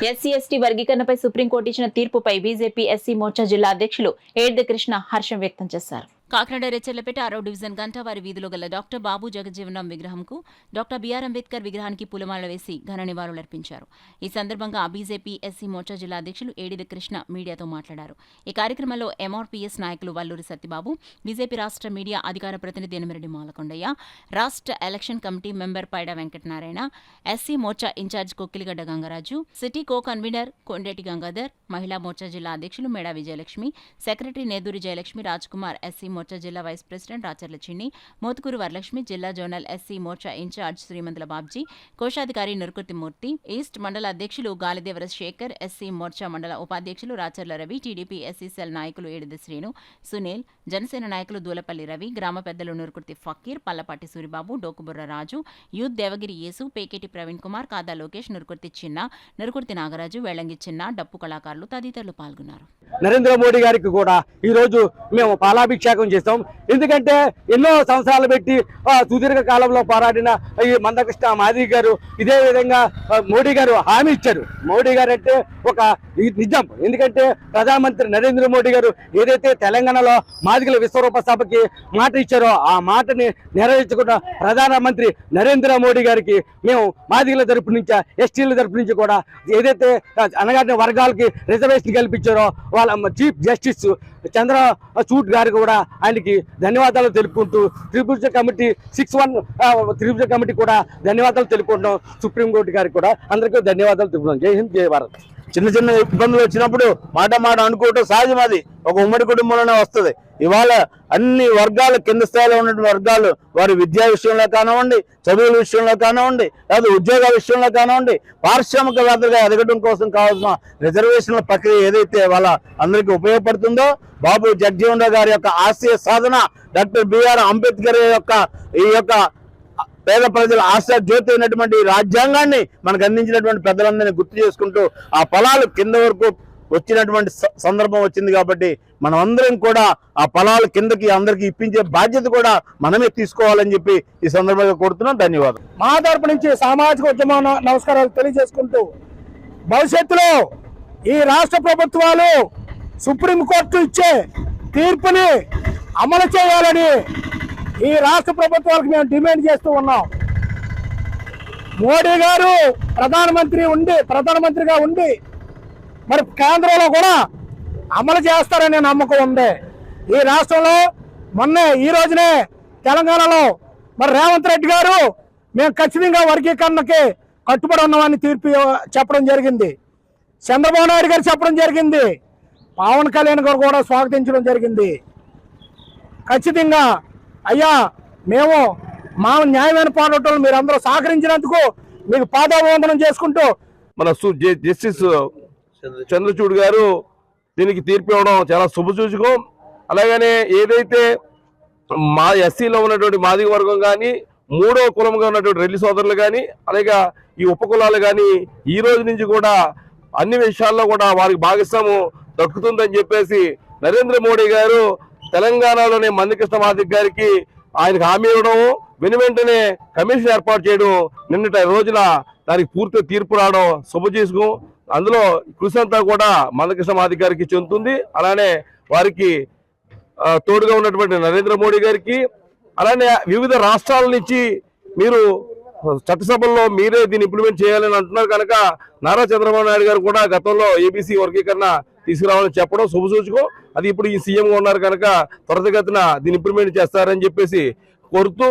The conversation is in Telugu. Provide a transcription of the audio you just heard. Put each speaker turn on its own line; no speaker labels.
ఎస్సీ ఎస్టీ వర్గీకరణపై సుప్రీంకోర్టు ఇచ్చిన తీర్పుపై బీజేపీ ఎస్సీ మోర్చా జిల్లా అధ్యక్షులు ఏడ్ది కృష్ణ హర్షం వ్యక్తం చేశారు. కాకినాడ రెచ్చర్లపేట 6వ డివిజన్ గంటావారి వీధిలో గల డాక్టర్ బాబు జగజ్జీవనం విగ్రహంకు డాక్టర్ బిఆర్ అంబేద్కర్ విగ్రహానికి పూలమాల వేసి ఘన నివాళులర్పించారు. ఈ సందర్భంగా బీజేపీ ఎస్సీ మోర్చా జిల్లా అధ్యక్షులు ఏడిది కృష్ణ మీడియాతో మాట్లాడారు. ఈ కార్యక్రమంలో ఎంఆర్పీఎస్ నాయకులు వల్లూరి సత్యబాబు, బీజేపీ రాష్ట్ర మీడియా అధికార ప్రతినిధి ఎనిమిరెడ్డి మాలకొండయ్య, రాష్ట్ర election committee member Paida Venkatanarayana, SC మోర్చా incharge Kokkiligadda Gangaraju, city co convener Kondeti Gangadhar, మహిళా మోర్చా జిల్లా అధ్యక్షులు మేడా విజయలక్ష్మి, సెక్రటరీ నేదూరి జయలక్ష్మి, రాజ్కుమార్, ఎస్సీ మోర్చా జిల్లా వైస్ ప్రెసిడెంట్ రాచర్ల చిన్ని, మోతుకూరు వరలక్ష్మి, జిల్లా జోనల్ ఎస్సీ మోర్చా ఇన్ఛార్జ్ శ్రీమంతుల బాబ్జీ, కోశాధికారి నురుకుర్తి మూర్తి, ఈస్ట్ మండల అధ్యక్షులు గాలిదేవర శేఖర్, ఎస్సీ మోర్చా మండల ఉపాధ్యక్షులు Racharla Ravi, TDP SC cell నాయకులు ఏడిది శ్రీను, సునీల్, జనసేన నాయకులు దూలపల్లి రవి, గ్రామ పెద్దలు నురుకుర్తి ఫకీర్, పల్లపాటి సూరిబాబు, డోకుబుర్ర రాజు, యూత్ దేవగిరి యేసు, పేకేటి ప్రవీణ్ కుమార్, కాదా లోకేష్, నురుకుర్తి చిన్న, నురుకుర్తి నాగరాజు, వేళంగి చిన్న, డప్పు కళాకారులు తదితరులు పాల్గొన్నారు.
నరేంద్ర మోడీ గారికి కూడా ఈరోజు మేము పాలాభిషేకం చేస్తాం. ఎందుకంటే ఎన్నో సంవత్సరాలు పెట్టి సుదీర్ఘ కాలంలో పోరాడిన ఈ మందకృష్ణ మాదిగ గారు ఇదే విధంగా మోడీ గారు హామీ ఇచ్చారు. మోడీ గారు అంటే ఒక నిజం. ఎందుకంటే ప్రధానమంత్రి నరేంద్ర మోడీ గారు ఏదైతే తెలంగాణలో మాదిగల విశ్వరూప సభకి మాట ఇచ్చారో ఆ మాటని నెరవేర్చుకున్న ప్రధానమంత్రి నరేంద్ర మోడీ గారికి మేము మాదిగల తరపు నుంచి, ఎస్టీల తరపు నుంచి కూడా ఏదైతే అనగారిన వర్గాలకి రిజర్వేషన్ కల్పించారో వాళ్ళ చీఫ్ జస్టిస్ చంద్రచూడ్ గారు కూడా ఆయనకి ధన్యవాదాలు తెలుపుకుంటూ త్రిభుజ కమిటీ 6-1 త్రిభుజ కమిటీ కూడా ధన్యవాదాలు తెలుపుకుంటాం. సుప్రీంకోర్టు గారికి కూడా అందరికీ ధన్యవాదాలు తెలుపుకుంటాం. జై హింద్, జై భారత్.
చిన్న చిన్న ఇబ్బందులు వచ్చినప్పుడు మాట అనుకోవటం సహజం. అది ఒక ఉమ్మడి కుటుంబంలోనే వస్తుంది. ఇవాళ అన్ని వర్గాలు, కింద స్థాయిలో ఉన్నటువంటి వర్గాలు వారి విద్యా విషయంలో కానివ్వండి, చదువుల విషయంలో కానివ్వండి, లేదా ఉద్యోగ విషయంలో కానివ్వండి, పారిశ్రామికవేత్తలుగా ఎదగడం కోసం కావాల్సిన రిజర్వేషన్ల ప్రక్రియ ఏదైతే వాళ్ళ అందరికీ ఉపయోగపడుతుందో, బాబు జగజ్జీవన్ రావు గారి యొక్క ఆశయ సాధన, డాక్టర్ బిఆర్ అంబేద్కర్ యొక్క ఈ యొక్క పేద ప్రజల ఆశా జ్యోతి అయినటువంటి రాజ్యాంగాన్ని మనకు అందించినటువంటి పెద్దలందరినీ గుర్తు చేసుకుంటూ ఆ ఫలాలు కింద వరకు వచ్చినటువంటి సందర్భం వచ్చింది. కాబట్టి మనం అందరం కూడా ఆ ఫలాలు కిందకి అందరికి ఇప్పించే బాధ్యత కూడా మనమే తీసుకోవాలని చెప్పి ఈ సందర్భంగా కోరుతున్నాం. ధన్యవాదాలు.
మా తరపు నుంచి సామాజిక ఉద్యమ నమస్కారాలు తెలియజేసుకుంటూ భవిష్యత్తులో ఈ రాష్ట్ర ప్రభుత్వాలు సుప్రీంకోర్టు ఇచ్చే తీర్పుని అమలు చేయాలని ఈ రాష్ట్ర ప్రభుత్వాలకు మేము డిమాండ్ చేస్తూ ఉన్నాం. మోడీ గారు ప్రధానమంత్రిగా ఉండి మరి కేంద్రంలో కూడా అమలు చేస్తారనే నమ్మకం ఉంది. ఈ రాష్ట్రంలో ఈ రోజునే తెలంగాణలో మరి రేవంత్ రెడ్డి గారు మేము ఖచ్చితంగా వర్గీకరణకి కట్టుబడి ఉన్నామని తీర్పు చెప్పడం జరిగింది. చంద్రబాబు నాయుడు గారు చెప్పడం జరిగింది. పవన్ కళ్యాణ్ గారు కూడా స్వాగతించడం జరిగింది. ఖచ్చితంగా అయ్యా మేము మా న్యాయమైన పోరాటంలో మీరు అందరూ సహకరించినందుకు మీకు పాదాభివందనం చేసుకుంటూ
మన జస్టిస్ చంద్రచూడ్ గారు దీనికి తీర్పు ఇవ్వడం చాలా శుభసూచకం. అలాగనే ఏదైతే మా ఎస్సీలో ఉన్నటువంటి మాదిగ వర్గం కానీ, మూడో కులంగా ఉన్నటువంటి రెల్లి సోదరులు కానీ, అలాగే ఈ ఉపకులాలు కానీ ఈ రోజు నుంచి కూడా అన్ని విషయాల్లో కూడా వారికి భాగస్వాము దక్కుతుందని చెప్పేసి నరేంద్ర మోడీ గారు తెలంగాణలోని మందకృష్ణ మాదిగ గారికి ఆయనకు హామీ ఇవ్వడం, వెనువెంటనే కమిషన్ ఏర్పాటు చేయడం, నిన్నటి రోజున దానికి పూర్తి తీర్పు రావడం శుభసూచకం. అందులో కృషి అంతా కూడా మందకృష్ణ మాదిగ గారికి చెందుతుంది. అలానే వారికి తోడుగా ఉన్నటువంటి నరేంద్ర మోడీ గారికి, అలానే వివిధ రాష్ట్రాల నుంచి మీరు చట్టసభల్లో మీరే దీన్ని ఇంప్లిమెంట్ చేయాలని అంటున్నారు కనుక నారా చంద్రబాబు నాయుడు గారు కూడా గతంలో ఏబీసీ వర్గీకరణ తీసుకురావాలని చెప్పడం శుభసూచకం. అది ఇప్పుడు ఈ సీఎంగా ఉన్నారు కనుక త్వరితగతిన దీన్ని ఇంప్లిమెంట్ చేస్తారని చెప్పేసి కోరుతూ